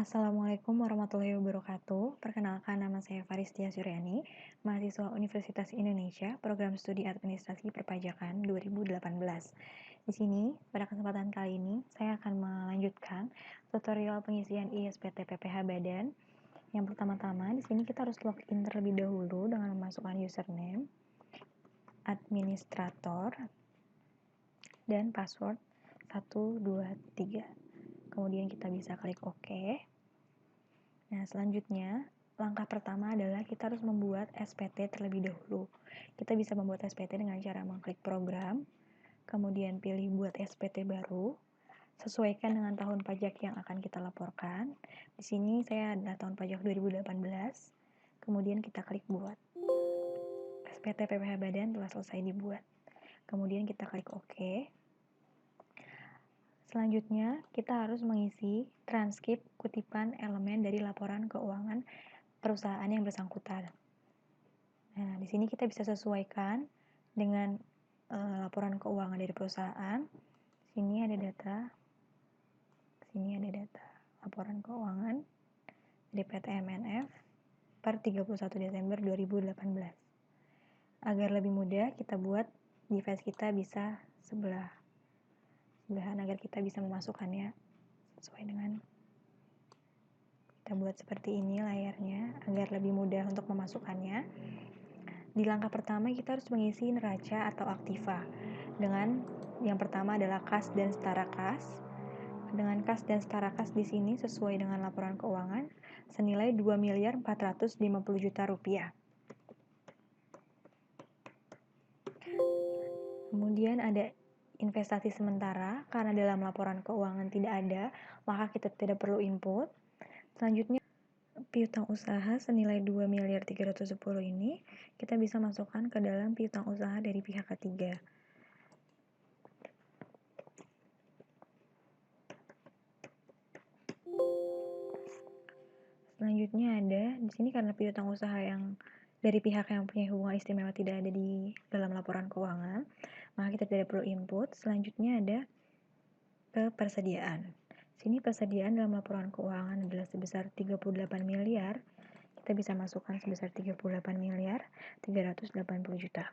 Assalamualaikum warahmatullahi wabarakatuh. Perkenalkan, nama saya Faristia Suryani, mahasiswa Universitas Indonesia, Program Studi Administrasi Perpajakan 2018. Di sini, pada kesempatan kali ini, saya akan melanjutkan tutorial pengisian ISPT PPH Badan. Yang pertama-tama, di sini kita harus login terlebih dahulu dengan memasukkan username, administrator, dan password 123. Kemudian kita bisa klik OK. Nah, selanjutnya, langkah pertama adalah kita harus membuat SPT terlebih dahulu. Kita bisa membuat SPT dengan cara mengklik program, kemudian pilih buat SPT baru, sesuaikan dengan tahun pajak yang akan kita laporkan. Di sini saya adalah tahun pajak 2018, kemudian kita klik buat. SPT PPH Badan telah selesai dibuat. Kemudian kita klik OK. Selanjutnya, kita harus mengisi transkrip kutipan elemen dari laporan keuangan perusahaan yang bersangkutan. Nah, di sini kita bisa sesuaikan dengan laporan keuangan dari perusahaan. Sini ada data, sini ada data laporan keuangan dari PT MNF per 31 Desember 2018. Agar lebih mudah, kita buat device kita bisa sebelahan agar kita bisa memasukkannya sesuai dengan kita buat seperti ini layarnya agar lebih mudah untuk memasukkannya. Di langkah pertama kita harus mengisi neraca atau aktiva dengan yang pertama adalah kas dan setara kas. Dengan kas dan setara kas di sini sesuai dengan laporan keuangan senilai 2.450.000.000 rupiah. Kemudian ada investasi sementara, karena dalam laporan keuangan tidak ada, maka kita tidak perlu input. Selanjutnya, piutang usaha senilai 2.310.000 ini kita bisa masukkan ke dalam piutang usaha dari pihak ketiga. Selanjutnya ada di sini karena piutang usaha yang dari pihak yang punya hubungan istimewa tidak ada di dalam laporan keuangan, maka kita tidak perlu input. Selanjutnya ada persediaan. Sini persediaan dalam laporan keuangan adalah sebesar 38 miliar. Kita bisa masukkan sebesar 38 miliar 380 juta.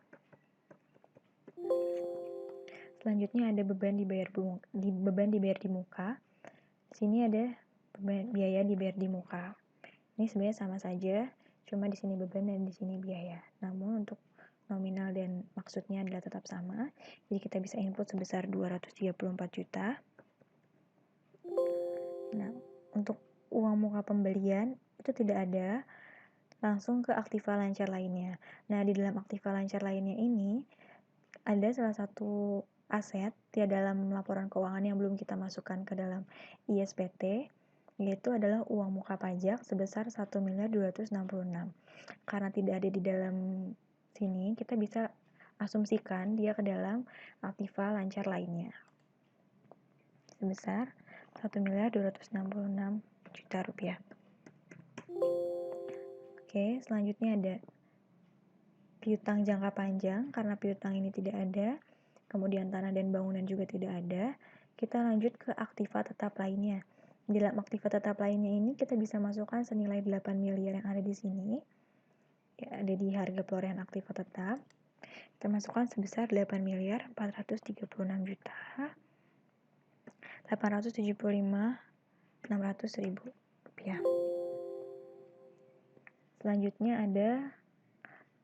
Selanjutnya ada beban dibayar di muka. Di sini ada biaya dibayar di muka. Ini sebenarnya sama saja, cuma di sini beban dan di sini biaya. Namun untuk nominal dan maksudnya adalah tetap sama. Jadi kita bisa input sebesar 234 juta. Nah, untuk uang muka pembelian itu tidak ada, langsung ke aktiva lancar lainnya. Nah, di dalam aktiva lancar lainnya ini ada salah satu aset di dalam laporan keuangan yang belum kita masukkan ke dalam ISPT, yaitu adalah uang muka pajak sebesar 1.266. Karena tidak ada di dalam sini, kita bisa asumsikan dia ke dalam aktiva lancar lainnya sebesar 1.266.000.000 rupiah. Oke, selanjutnya ada piutang jangka panjang. Karena piutang ini tidak ada, kemudian tanah dan bangunan juga tidak ada, kita lanjut ke aktiva tetap lainnya. Di dalam aktiva tetap lainnya ini kita bisa masukkan senilai 8 miliar yang ada di sini, ya, ada di harga perolehan aktiva tetap. Kita masukkan sebesar 8 miliar 436 juta 875.600.000 rupiah. Selanjutnya ada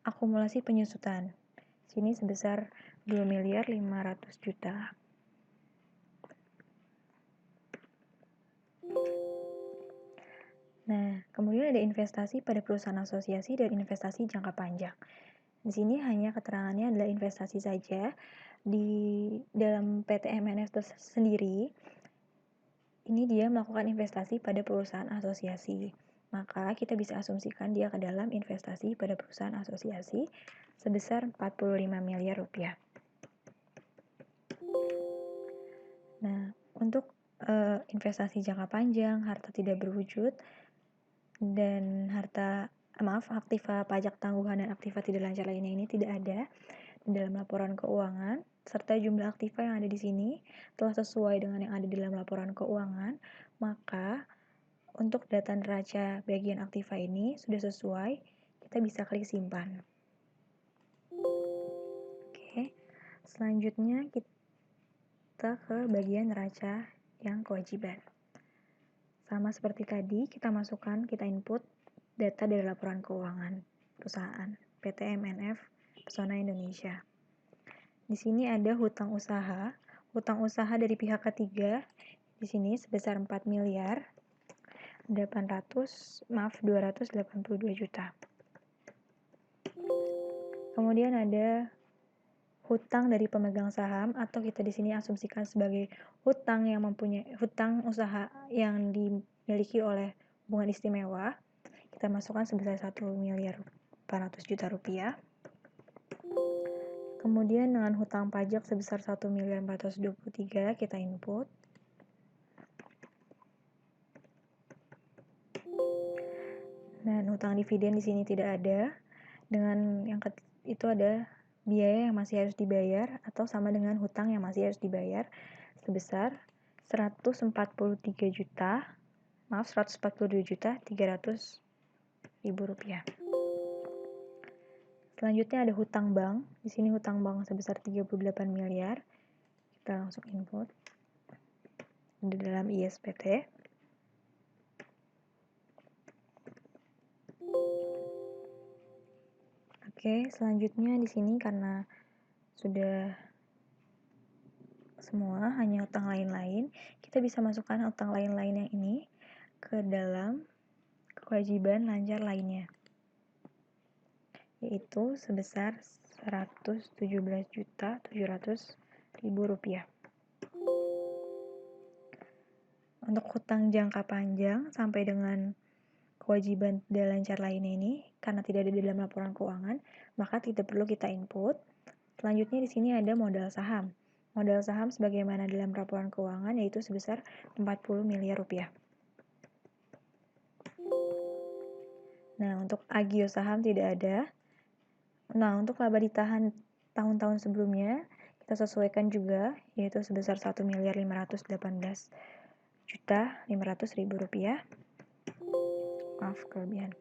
akumulasi penyusutan. Sini sebesar 2 miliar 500 juta. Nah, kemudian ada investasi pada perusahaan asosiasi dan investasi jangka panjang. Di sini hanya keterangannya adalah investasi saja. Di dalam PT MNF sendiri, ini dia melakukan investasi pada perusahaan asosiasi. Maka kita bisa asumsikan dia ke dalam investasi pada perusahaan asosiasi sebesar 45 miliar rupiah. Nah, untuk investasi jangka panjang, harta tidak berwujud, dan aktiva pajak tangguhan dan aktiva tidak lancar lainnya ini tidak ada di dalam laporan keuangan, serta jumlah aktiva yang ada di sini telah sesuai dengan yang ada di dalam laporan keuangan, maka untuk data neraca bagian aktiva ini sudah sesuai, kita bisa klik simpan. Oke, selanjutnya kita ke bagian neraca yang kewajiban. Sama seperti tadi, kita input data dari laporan keuangan perusahaan PT MNF Pesona Indonesia. Di sini ada hutang usaha dari pihak ketiga di sini sebesar 4 miliar 282 juta. Kemudian ada hutang dari pemegang saham atau kita di sini asumsikan sebagai hutang usaha yang dimiliki oleh hubungan istimewa. Kita masukkan sebesar 1 miliar 400 juta rupiah. Kemudian dengan hutang pajak sebesar 1 miliar 423 kita input. Dan hutang dividen di sini tidak ada. Dengan yang itu ada biaya yang masih harus dibayar atau sama dengan hutang yang masih harus dibayar sebesar 142 juta 300 ribu rupiah. Selanjutnya ada hutang bank. Di sini hutang bank sebesar 38 miliar. Kita langsung input di dalam ISPT. Oke, selanjutnya di sini karena sudah semua hanya hutang lain-lain, kita bisa masukkan hutang lain-lain yang ini ke dalam kewajiban lancar lainnya, yaitu sebesar 117.700.000 rupiah. Untuk hutang jangka panjang sampai dengan kewajiban tidak lancar lainnya ini, karena tidak ada di dalam laporan keuangan, maka tidak perlu kita input. Selanjutnya di sini ada modal saham. Modal saham sebagaimana dalam laporan keuangan yaitu sebesar 40 miliar rupiah. Nah, untuk agio saham tidak ada. Nah, untuk laba ditahan tahun-tahun sebelumnya, kita sesuaikan juga, yaitu sebesar 1.518.500.000 rupiah. Maaf, kelebihan.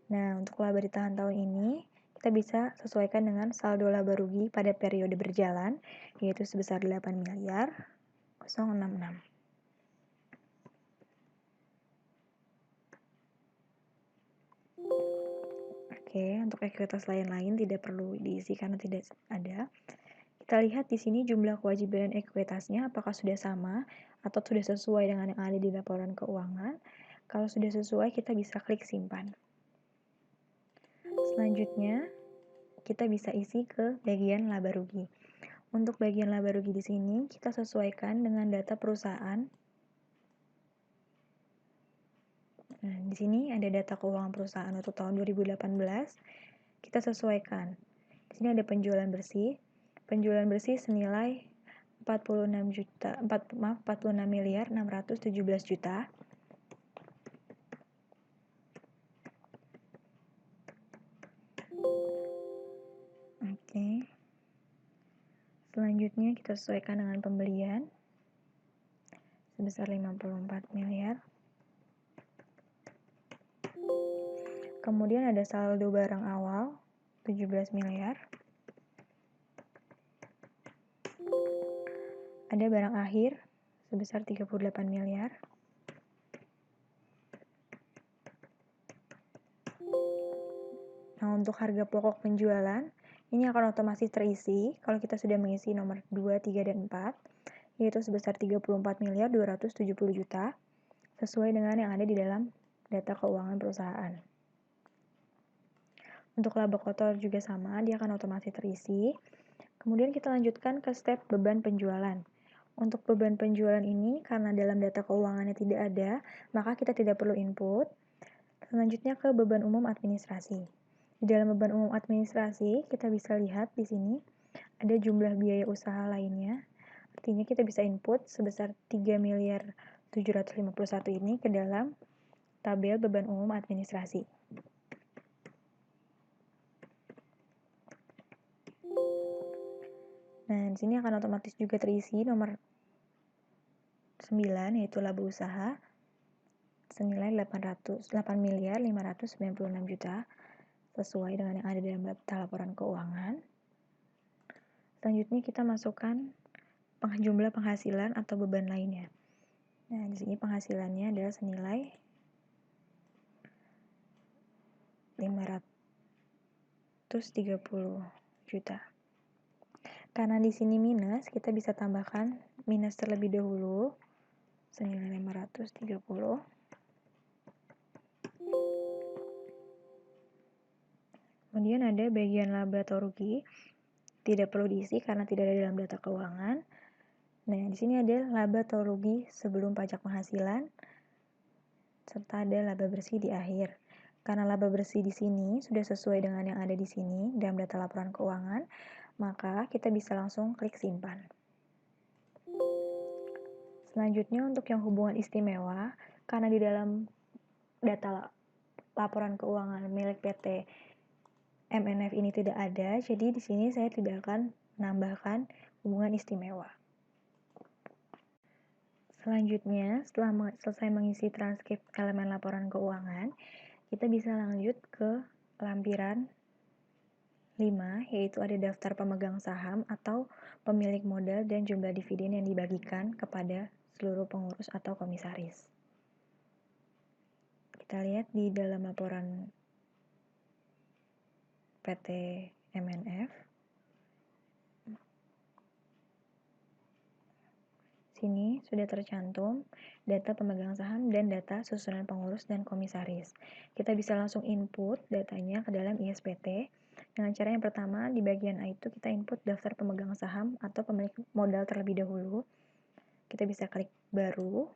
Nah, untuk laba ditahan tahun ini, kita bisa sesuaikan dengan saldo laba rugi pada periode berjalan, yaitu sebesar 8 miliar 066. Oke, untuk ekuitas lain-lain tidak perlu diisi karena tidak ada. Kita lihat di sini jumlah kewajiban dan ekuitasnya apakah sudah sama atau sudah sesuai dengan yang ada di laporan keuangan. Kalau sudah sesuai, kita bisa klik simpan. Selanjutnya, kita bisa isi ke bagian laba rugi. Untuk bagian laba rugi di sini, kita sesuaikan dengan data perusahaan. Nah, di sini ada data keuangan perusahaan untuk tahun 2018. Kita sesuaikan. Di sini ada penjualan bersih. Penjualan bersih senilai 46 miliar 617 juta. Oke. Selanjutnya kita sesuaikan dengan pembelian sebesar 54 miliar. Kemudian ada saldo barang awal 17 miliar. Ada barang akhir sebesar 38 miliar. Nah, untuk harga pokok penjualan, ini akan otomatis terisi kalau kita sudah mengisi nomor 2, 3, dan 4, yaitu sebesar 34 miliar 270 juta, sesuai dengan yang ada di dalam data keuangan perusahaan. Untuk laba kotor juga sama, dia akan otomatis terisi. Kemudian kita lanjutkan ke step beban penjualan. Untuk beban penjualan ini, karena dalam data keuangannya tidak ada, maka kita tidak perlu input. Selanjutnya ke beban umum administrasi. Di dalam beban umum administrasi, kita bisa lihat di sini ada jumlah biaya usaha lainnya. Artinya kita bisa input sebesar 3 miliar 751 ini ke dalam tabel beban umum administrasi. Nah, di sini akan otomatis juga terisi nomor yaitu laba usaha senilai 8.596 juta sesuai dengan yang ada dalam daftar laporan keuangan. Selanjutnya kita masukkan jumlah penghasilan atau beban lainnya. Nah, di sini penghasilannya adalah senilai 530 juta. Karena di sini minus, kita bisa tambahkan minus terlebih dahulu senilai 530. Kemudian ada bagian laba atau rugi. Tidak perlu diisi karena tidak ada dalam data keuangan. Nah, di sini ada laba atau rugi sebelum pajak penghasilan serta ada laba bersih di akhir. Karena laba bersih di sini sudah sesuai dengan yang ada di sini dalam data laporan keuangan, maka kita bisa langsung klik simpan. Selanjutnya untuk yang hubungan istimewa, karena di dalam data laporan keuangan milik PT MNF ini tidak ada, jadi di sini saya tidak akan menambahkan hubungan istimewa. Selanjutnya, setelah selesai mengisi transkrip elemen laporan keuangan, kita bisa lanjut ke lampiran 5, yaitu ada daftar pemegang saham atau pemilik modal dan jumlah dividen yang dibagikan kepada seluruh pengurus atau komisaris. Kita lihat di dalam laporan PT MNF. Sini sudah tercantum data pemegang saham dan data susunan pengurus dan komisaris. Kita bisa langsung input datanya ke dalam ISPT. Dengan cara yang pertama, di bagian A itu kita input daftar pemegang saham atau pemilik modal terlebih dahulu. Kita bisa klik baru.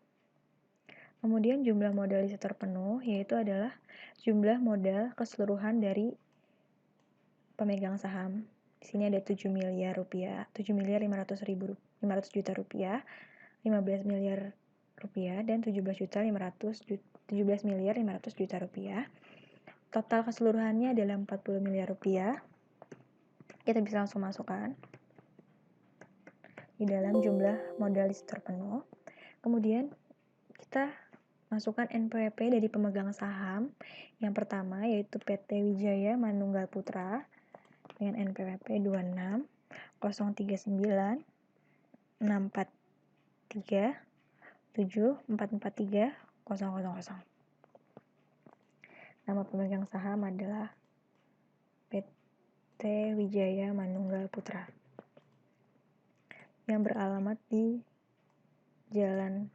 Kemudian jumlah modal di sektor penuh, yaitu adalah jumlah modal keseluruhan dari pemegang saham. Di sini ada 7 miliar rupiah, 7.500.000 juta rupiah, 15 miliar rupiah, dan 17 miliar 500 juta rupiah. Total keseluruhannya adalah 40 miliar rupiah. Kita bisa langsung masukkan di dalam jumlah modal di sektor penuh. Kemudian kita masukkan NPWP dari pemegang saham. Yang pertama yaitu PT Wijaya Manunggal Putra dengan NPWP 26 039 643 7443 000. Nama pemegang saham adalah PT Wijaya Manunggal Putra yang beralamat di Jalan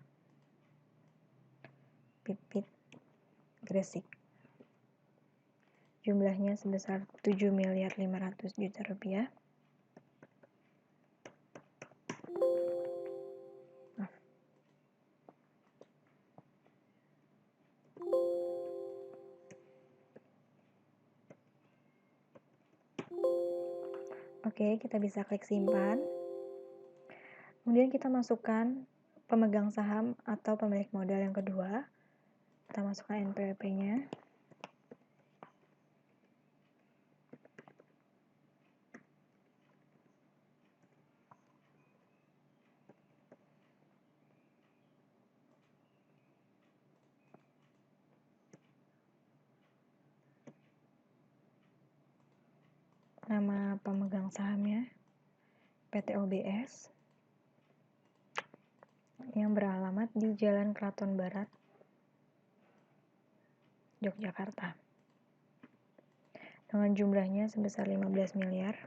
Pipit, Gresik. Jumlahnya sebesar 7.500.000 juta rupiah. Oke, kita bisa klik simpan. Kemudian kita masukkan pemegang saham atau pemilik modal yang kedua. Kita masukkan NPWP-nya. Nama pemegang sahamnya PT OBS yang beralamat di Jalan Keraton Barat, Yogyakarta. Dengan jumlahnya sebesar 15 miliar.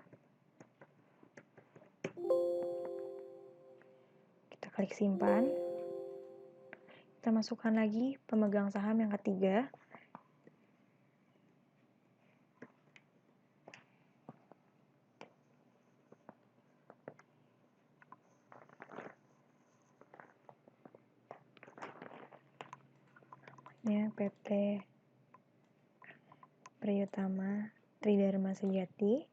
Kita klik simpan. Kita masukkan lagi pemegang saham yang ketiga. Ya, PT Priyutama Tridharma Sejati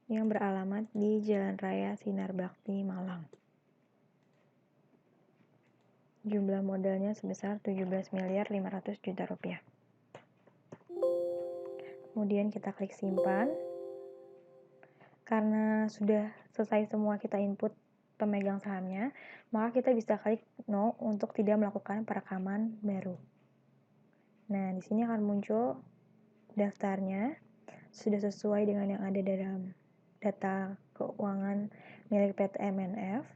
yang beralamat di Jalan Raya Sinar Bakti, Malang. Jumlah modalnya sebesar 17 miliar 500 juta rupiah. Kemudian kita klik simpan. Karena sudah selesai semua kita input pemegang sahamnya, maka kita bisa klik no untuk tidak melakukan perekaman baru. Nah, di sini akan muncul daftarnya, sudah sesuai dengan yang ada dalam data keuangan milik PT MNF.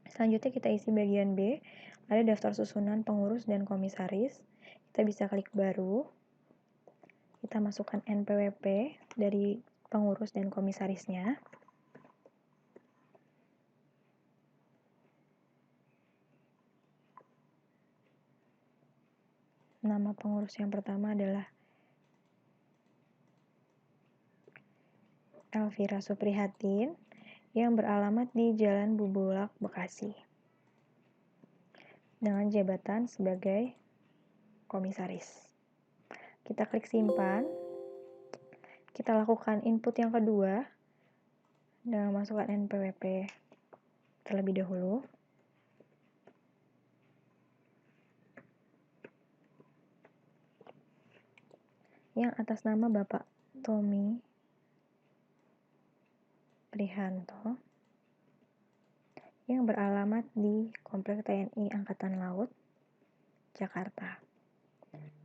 Selanjutnya kita isi bagian B, ada daftar susunan pengurus dan komisaris. Kita bisa klik baru. Kita masukkan NPWP dari pengurus dan komisarisnya. Nama pengurus yang pertama adalah Elvira Suprihatin yang beralamat di Jalan Bubulak, Bekasi, dengan jabatan sebagai komisaris. Kita klik simpan. Kita lakukan input yang kedua dengan masukkan NPWP terlebih dahulu. Yang atas nama Bapak Tommy Prihanto yang beralamat di Komplek TNI Angkatan Laut, Jakarta,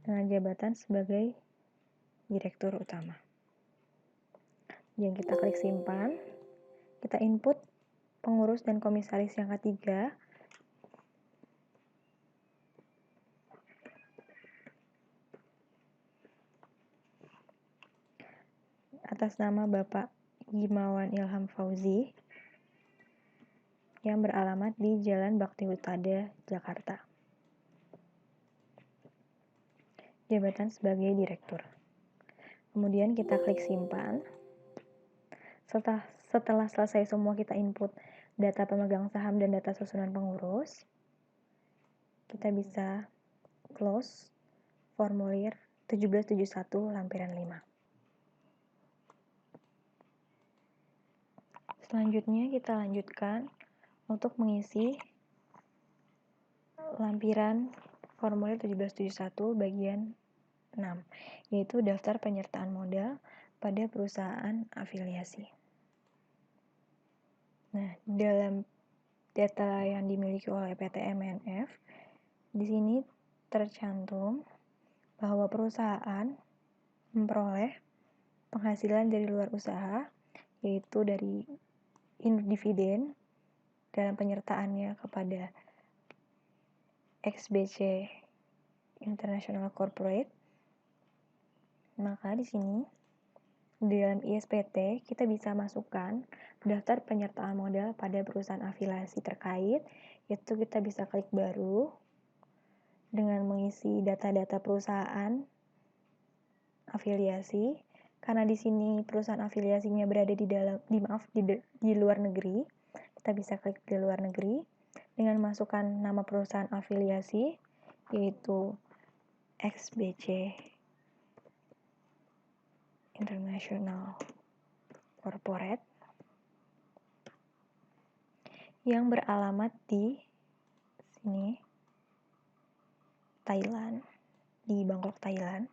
dengan jabatan sebagai Direktur Utama. Yang kita klik simpan, kita input pengurus dan komisaris yang ketiga. Atas nama Bapak Gimawan Ilham Fauzi yang beralamat di Jalan Bakti Utada, Jakarta. Jabatan sebagai direktur. Kemudian kita klik simpan. Setelah selesai semua kita input data pemegang saham dan data susunan pengurus, kita bisa close formulir 1771 lampiran 5. Selanjutnya kita lanjutkan untuk mengisi lampiran formulir 1771 bagian 6, yaitu daftar penyertaan modal pada perusahaan afiliasi. Nah, dalam data yang dimiliki oleh PT MNF, di sini tercantum bahwa perusahaan memperoleh penghasilan dari luar usaha, yaitu dari dividen dalam penyertaannya kepada XBC International Corporate. Maka di sini di dalam ISPT kita bisa masukkan daftar penyertaan modal pada perusahaan afiliasi terkait, yaitu kita bisa klik baru dengan mengisi data-data perusahaan afiliasi. Karena di sini perusahaan afiliasinya berada di luar negeri, kita bisa klik di luar negeri dengan masukkan nama perusahaan afiliasi, yaitu XBC International Corporate yang beralamat di sini Thailand, di Bangkok, Thailand.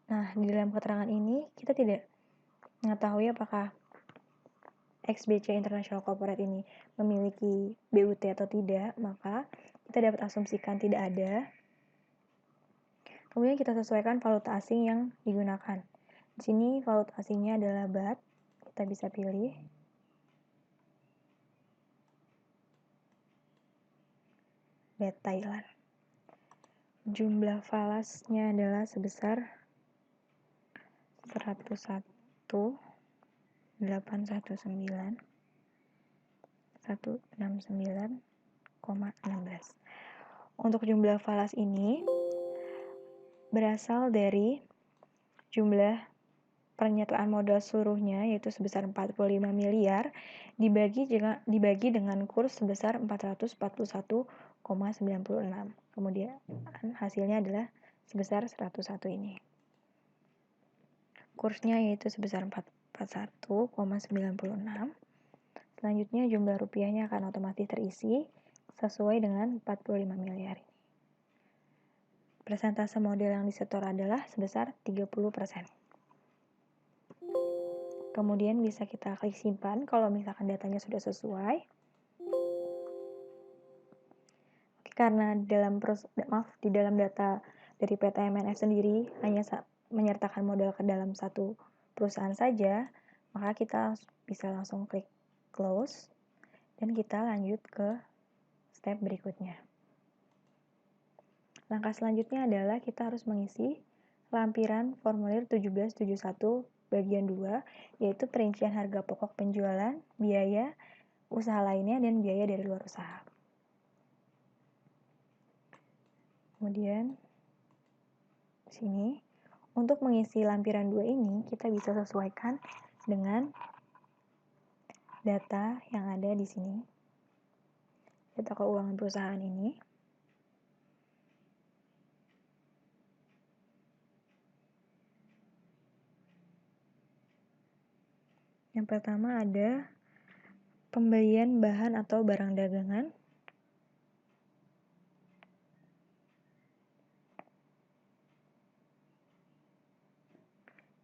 Nah, di dalam keterangan ini kita tidak mengetahui apakah XBC International Corporate ini memiliki BUT atau tidak, maka kita dapat asumsikan tidak ada. Kemudian kita sesuaikan valuta asing yang digunakan. Di sini valuta asingnya adalah baht. Kita bisa pilih. Baht Thailand. Jumlah falasnya adalah sebesar 101.819.169,16. Untuk jumlah falas ini berasal dari jumlah pernyataan modal seluruhnya, yaitu sebesar 45 miliar dibagi dengan kurs sebesar 441,96. Kemudian hasilnya adalah sebesar 101 ini. Kursnya yaitu sebesar 441,96. Selanjutnya jumlah rupiahnya akan otomatis terisi sesuai dengan 45 miliar ini. Persentase modal yang disetor adalah sebesar 30%. Kemudian bisa kita klik simpan kalau misalkan datanya sudah sesuai. Karena di dalam data dari PT MNF sendiri hanya menyertakan modal ke dalam satu perusahaan saja, maka kita bisa langsung klik close dan kita lanjut ke step berikutnya. Langkah selanjutnya adalah kita harus mengisi lampiran formulir 1771 bagian 2, yaitu perincian harga pokok penjualan, biaya usaha lainnya, dan biaya dari luar usaha. Kemudian di sini untuk mengisi lampiran 2 ini kita bisa sesuaikan dengan data yang ada di sini. Data keuangan perusahaan ini. Yang pertama ada pembelian bahan atau barang dagangan.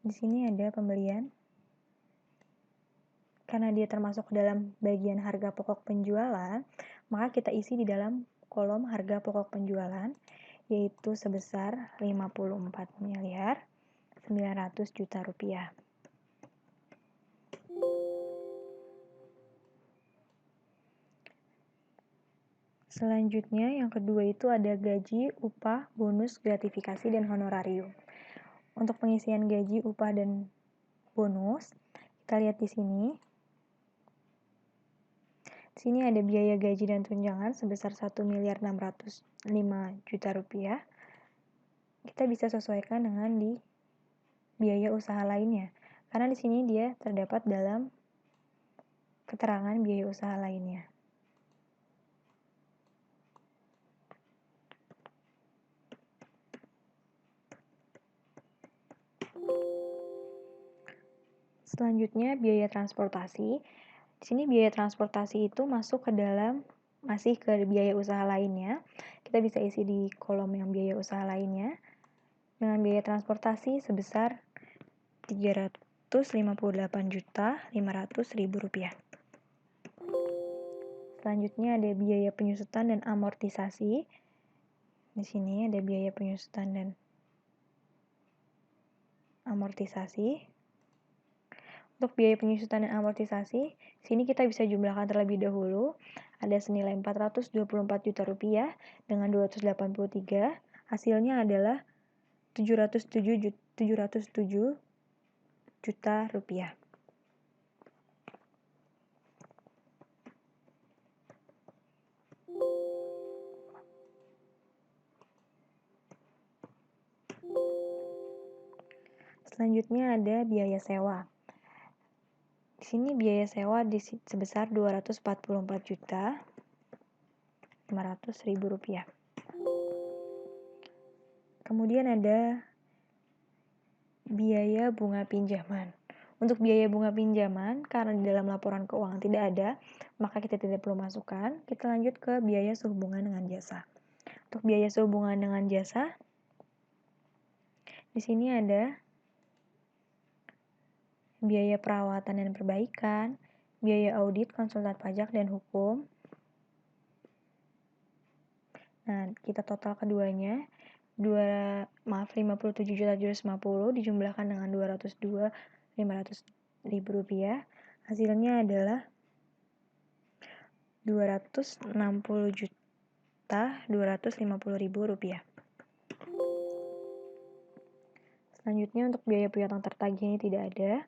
Di sini ada pembelian. Karena dia termasuk dalam bagian harga pokok penjualan, maka kita isi di dalam kolom harga pokok penjualan, yaitu sebesar 54.900.000.000 rupiah. Selanjutnya yang kedua itu ada gaji, upah, bonus, gratifikasi, dan honorarium. Untuk pengisian gaji, upah, dan bonus, kita lihat di sini. Di sini ada biaya gaji dan tunjangan sebesar 1.605.000.000 rupiah. Kita bisa sesuaikan dengan di biaya usaha lainnya, karena di sini dia terdapat dalam keterangan biaya usaha lainnya. Selanjutnya biaya transportasi. Di sini biaya transportasi itu masuk masih ke biaya usaha lainnya. Kita bisa isi di kolom yang biaya usaha lainnya dengan biaya transportasi sebesar 358.500.000 rupiah. Selanjutnya ada biaya penyusutan dan amortisasi. Di sini ada biaya penyusutan dan amortisasi. Untuk biaya penyusutan dan amortisasi, sini kita bisa jumlahkan terlebih dahulu. Ada senilai 424 juta rupiah dengan 283. Hasilnya adalah 707 juta rupiah. Selanjutnya ada biaya sewa. Di sini biaya sewa sebesar 244.500.000 rupiah. Kemudian ada biaya bunga pinjaman. Untuk biaya bunga pinjaman, karena di dalam laporan keuangan tidak ada, maka kita tidak perlu masukkan. Kita lanjut ke biaya sehubungan dengan jasa. Untuk biaya sehubungan dengan jasa, di sini ada biaya perawatan dan perbaikan, biaya audit, konsultan pajak, dan hukum. Nah, kita total keduanya, 57.750 dijumlahkan dengan 202.500.000 rupiah. Hasilnya adalah 260.250.000 rupiah. Selanjutnya untuk biaya piutang tertagih ini tidak ada.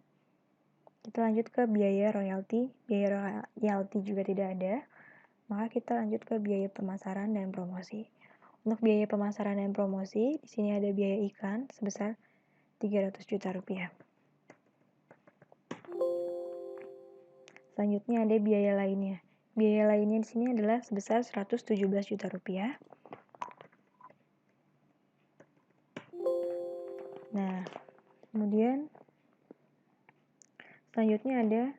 Kita lanjut ke biaya royalti. Biaya royalti juga tidak ada. Maka kita lanjut ke biaya pemasaran dan promosi. Untuk biaya pemasaran dan promosi, di sini ada biaya iklan sebesar 300 juta rupiah. Selanjutnya ada biaya lainnya. Biaya lainnya di sini adalah sebesar 117 juta rupiah. Nah, kemudian selanjutnya ada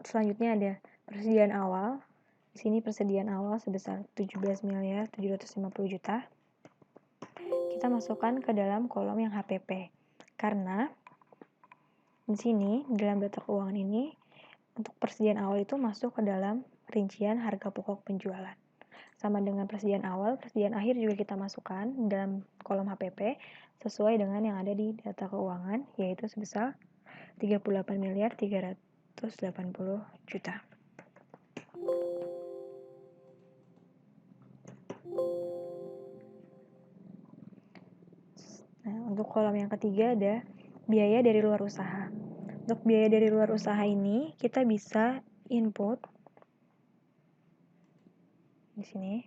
selanjutnya ada persediaan awal. Di sini persediaan awal sebesar 17.750.000.000. Kita masukkan ke dalam kolom yang HPP. Karena Di sini, dalam data keuangan ini, untuk persediaan awal itu masuk ke dalam rincian harga pokok penjualan. Sama dengan persediaan awal, persediaan akhir juga kita masukkan dalam kolom HPP sesuai dengan yang ada di data keuangan, yaitu sebesar 38.380 juta. Nah, untuk kolom yang ketiga ada biaya dari luar usaha. Untuk biaya dari luar usaha ini, kita bisa input di sini.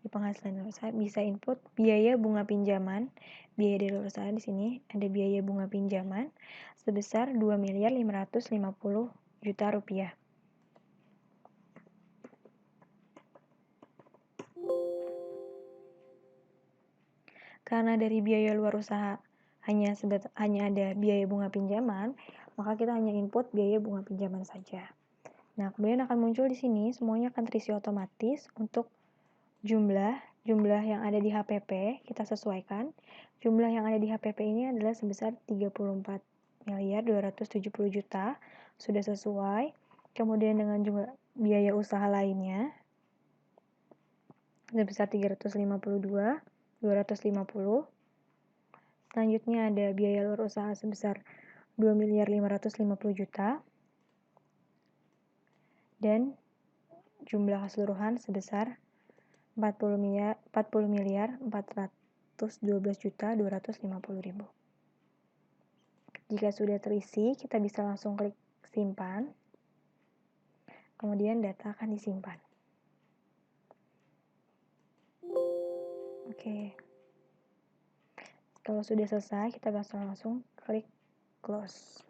Di penghasilan luar usaha bisa input biaya bunga pinjaman. Biaya dari luar usaha di sini ada biaya bunga pinjaman sebesar 2.550 juta rupiah. Karena dari biaya luar usaha hanya ada biaya bunga pinjaman, maka kita hanya input biaya bunga pinjaman saja. Nah, kemudian akan muncul di sini semuanya akan terisi otomatis. Untuk jumlah yang ada di HPP kita sesuaikan. Jumlah yang ada di HPP ini adalah sebesar 34.270 juta, sudah sesuai. Kemudian dengan juga biaya usaha lainnya sebesar 352.250. Selanjutnya ada biaya luar usaha sebesar 2.550 juta dan jumlah keseluruhan sebesar 40.412.250.000. Jika sudah terisi, kita bisa langsung klik simpan. Kemudian data akan disimpan. Oke. Kalau sudah selesai, kita bisa langsung klik close.